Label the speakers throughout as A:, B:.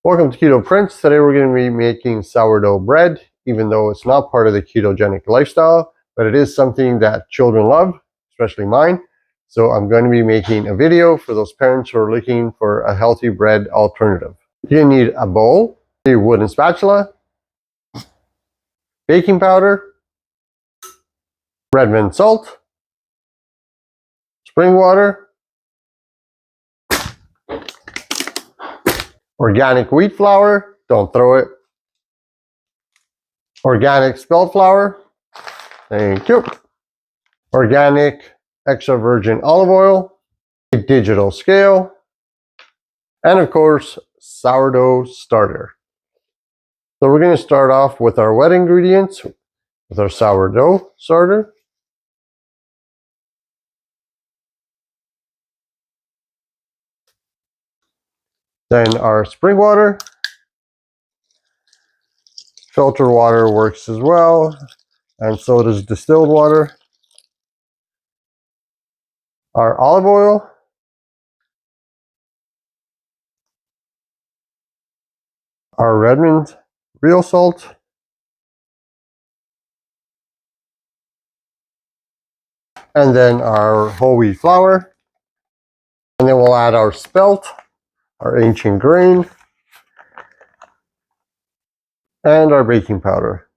A: Welcome to Keto Prince. Today we're going to be making sourdough bread, even though it's not part of the ketogenic lifestyle, but it is something that children love, especially mine. So I'm going to be making a video for those parents who are looking for a healthy bread alternative. You need a bowl, a wooden spatula, baking powder, red mint salt, spring water, organic wheat flour, don't throw it, organic spelt flour, thank you, organic extra virgin olive oil, a digital scale, and of course, sourdough starter. So we're going to start off with our wet ingredients, with our sourdough starter. Then our spring water. Filter water works as well, and so does distilled water. Our olive oil. Our Redmond real salt. And then our whole wheat flour. And then we'll add our spelt, our ancient grain, and our baking powder,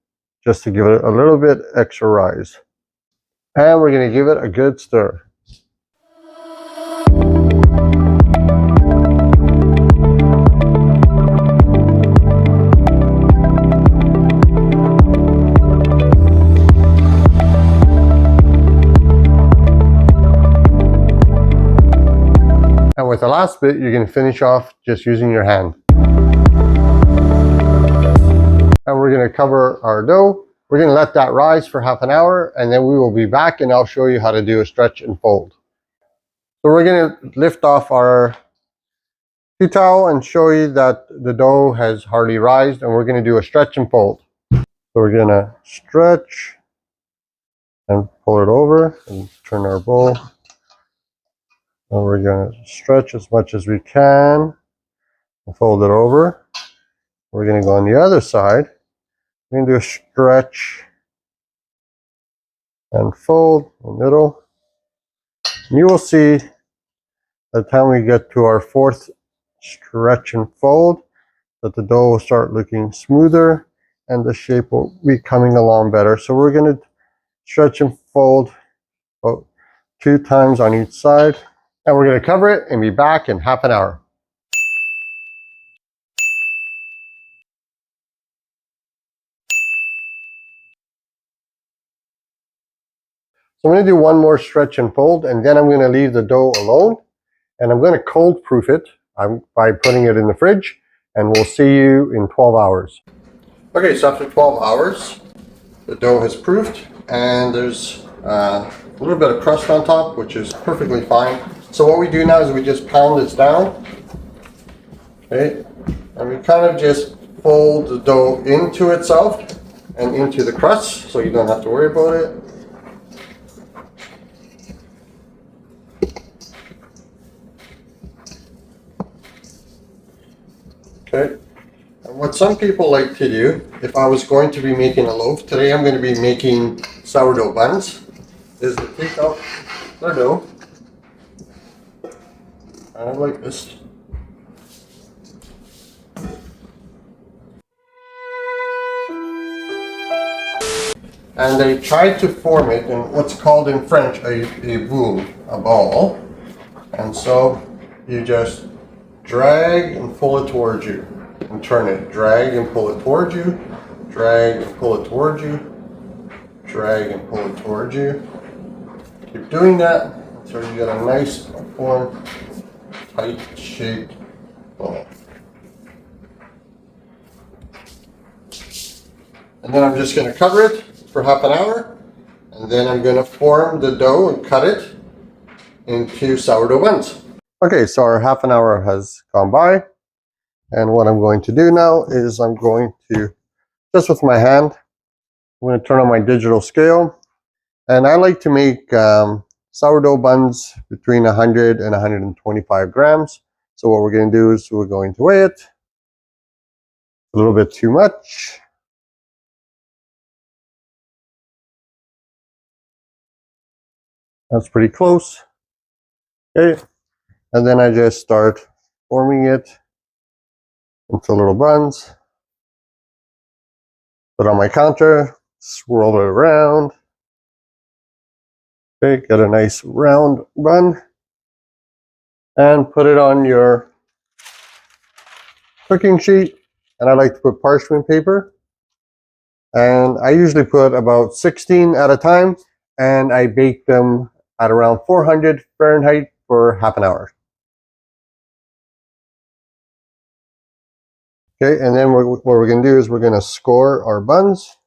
A: just to give it a little bit extra rise. And we're going to give it a good stir. And with the last bit, you're going to finish off just using your hand. And we're going to cover our dough. We're going to let that rise for half an hour, and then we will be back and I'll show you how to do a stretch and fold. So we're going to lift off our tea towel and show you that the dough has hardly rised, and we're going to do a stretch and fold. So we're going to stretch and pull it over and turn our bowl. And we're going to stretch as much as we can and fold it over. We're going to go on the other side. We're going to do a stretch and fold in the middle. And you will see by the time we get to our fourth stretch and fold that the dough will start looking smoother and the shape will be coming along better. So we're going to stretch and fold about 2 times on each side. And we're going to cover it and be back in half an hour. So I'm going to do one more stretch and fold, and then I'm going to leave the dough alone, and I'm going to cold proof it by putting it in the fridge, and we'll see you in 12 hours. Okay, so after 12 hours, the dough has proofed, and there's a little bit of crust on top, which is perfectly fine. So what we do now is we just pound this down, okay, and we kind of just fold the dough into itself and into the crust, so you don't have to worry about it. Okay, and what some people like to do, if I was going to be making a loaf, today I'm going to be making sourdough buns, is to take out the dough, kind of like this. And they try to form it in what's called in French a boule, a ball. And so you just drag and pull it towards you and turn it. Drag and pull it towards you. Drag and pull it towards you. Drag and pull it towards you. Keep doing that until you get a nice form, tight shaped ball. And then I'm just going to cover it for half an hour, and then I'm going to form the dough and cut it into sourdough buns. Okay, so our half an hour has gone by, and what I'm going to do now is I'm going to, just with my hand, I'm going to turn on my digital scale, and I like to make sourdough buns between 100 and 125 grams. So what we're going to do is we're going to weigh it, A little bit too much. That's pretty close. Okay, and then I just start forming it into little buns. Put it on my counter, swirl it around. Okay, get a nice round bun. And put it on your cooking sheet. And I like to put parchment paper. And I usually put about 16 at a time. And I bake them at around 400 Fahrenheit for half an hour. Okay, and then what we're going to do is we're going to score our buns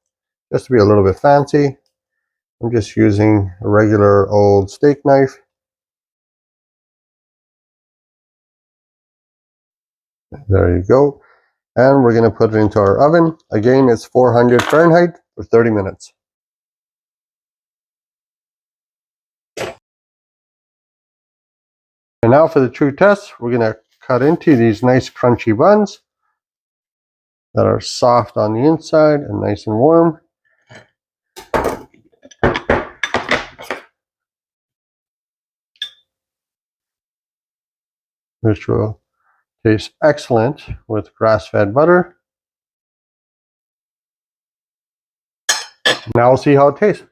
A: just to be a little bit fancy. I'm just using a regular old steak knife. There you go. And we're going to put it into our oven. Again, it's 400 Fahrenheit for 30 minutes. And now for the true test, we're going to cut into these nice crunchy buns that are soft on the inside and nice and warm. Which will taste excellent with grass-fed butter. Now we'll see how it tastes.